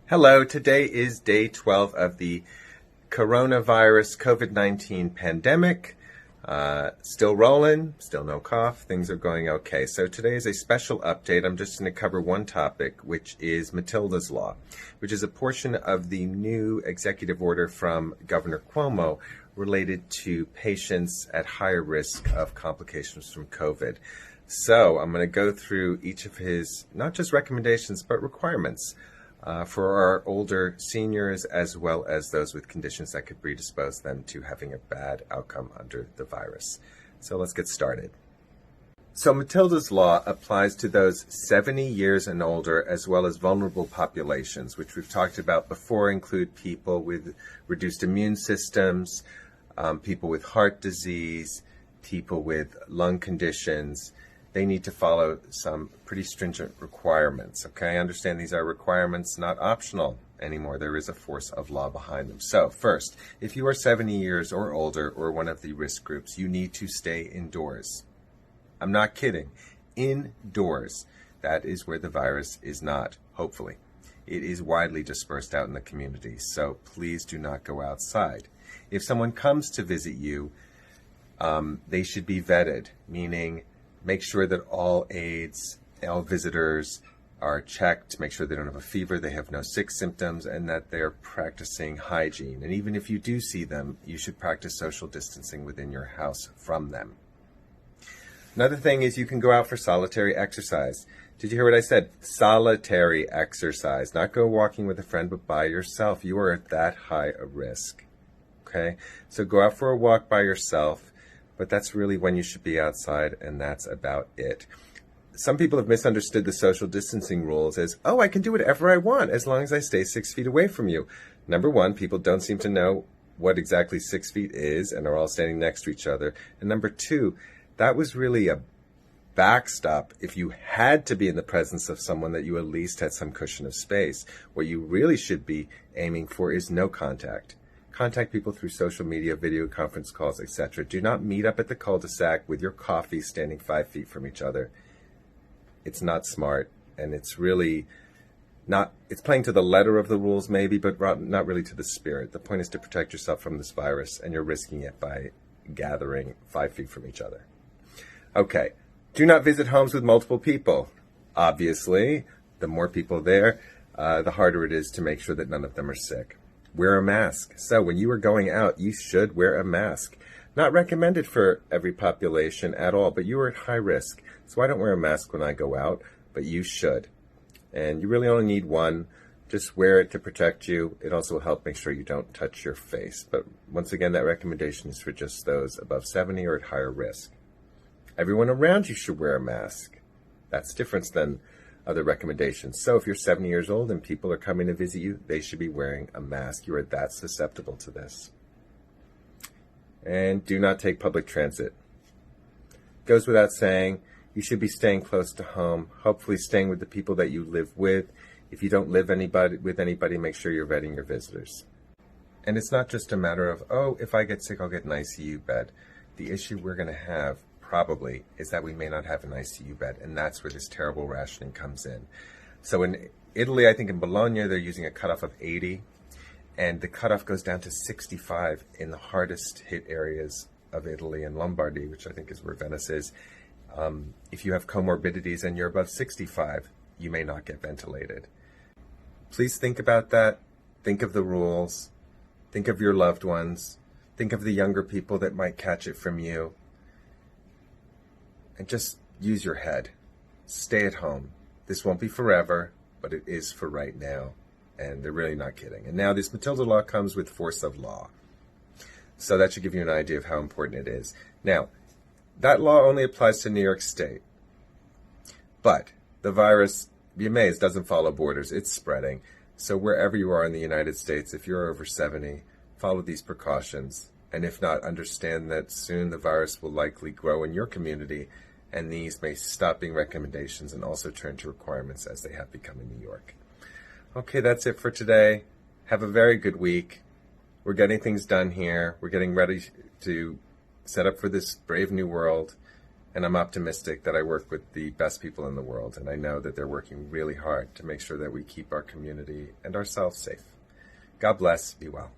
Hello, today is day 12 of the coronavirus COVID-19 pandemic. Still rolling, still no cough, things are going okay. So today is a special update. I'm just going to cover one topic, which is Matildas Law, which is a portion of the new executive order from Governor Cuomo related to patients at higher risk of complications from COVID. So I'm going to go through each of his, not just recommendations, but requirements for our older seniors, as well as those with conditions that could predispose them to having a bad outcome under the virus. So let's get started. So Matildas Law applies to those 70 years and older, as well as vulnerable populations, which we've talked about before, include people with reduced immune systems, people with heart disease, people with lung conditions. They need to follow some pretty stringent requirements, okay? Understand these are requirements, not optional anymore. There is a force of law behind them. So first, if you are 70 years or older or one of the risk groups, you need to stay indoors. I'm not kidding. Indoors. That is where the virus is not, hopefully. It is widely dispersed out in the community, so please do not go outside. If someone comes to visit you, they should be vetted, meaning make sure that all aides, all visitors are checked, make sure they don't have a fever, they have no sick symptoms, and that they're practicing hygiene. And even if you do see them, you should practice social distancing within your house from them. Another thing is you can go out for solitary exercise. Did you hear what I said? Solitary exercise. Not go walking with a friend, but by yourself. You are at that high a risk. Okay? So go out for a walk by yourself. But that's really when you should be outside, and that's about it. Some people have misunderstood the social distancing rules as, oh, I can do whatever I want as long as I stay 6 feet away from you. Number one, people don't seem to know what exactly 6 feet is and are all standing next to each other. And number two, that was really a backstop if you had to be in the presence of someone that you at least had some cushion of space. What you really should be aiming for is no contact. Contact people through social media, video conference calls, etc. Do not meet up at the cul-de-sac with your coffee standing 5 feet from each other. It's not smart, and it's really not, it's playing to the letter of the rules maybe, but not really to the spirit. The point is to protect yourself from this virus, and you're risking it by gathering 5 feet from each other. Okay, do not visit homes with multiple people. Obviously, the more people there, the harder it is to make sure that none of them are sick. Wear a mask. So when you are going out, you should wear a mask. Not recommended for every population at all, but you are at high risk. So I don't wear a mask when I go out, but you should. And you really only need one. Just wear it to protect you. It also will help make sure you don't touch your face. But once again, that recommendation is for just those above 70 or at higher risk. Everyone around you should wear a mask. That's different than other recommendations. So if you're 70 years old and people are coming to visit you, they should be wearing a mask. You are that susceptible to this. And do not take public transit. Goes without saying, you should be staying close to home, hopefully staying with the people that you live with. If you don't live with anybody, make sure you're vetting your visitors. And it's not just a matter of, oh, if I get sick, I'll get an ICU bed. The issue we're going to have probably is that we may not have an ICU bed, and that's where this terrible rationing comes in. So in Italy, I think in Bologna, they're using a cutoff of 80, and the cutoff goes down to 65 in the hardest hit areas of Italy and Lombardy, which I think is where Venice is. If you have comorbidities and you're above 65, you may not get ventilated. Please think about that. Think of the rules. Think of your loved ones. Think of the younger people that might catch it from you. And just use your head. Stay at home. This won't be forever, but it is for right now. And they're really not kidding. And now this Matildas Law comes with force of law. So that should give you an idea of how important it is. Now, that law only applies to New York State. But the virus, be amazed, doesn't follow borders. It's spreading. So wherever you are in the United States, if you're over 70, follow these precautions. And if not, understand that soon the virus will likely grow in your community, and these may stop being recommendations and also turn to requirements as they have become in New York. Okay, that's it for today. Have a very good week. We're getting things done here. We're getting ready to set up for this brave new world. And I'm optimistic that I work with the best people in the world, and I know that they're working really hard to make sure that we keep our community and ourselves safe. God bless. Be well.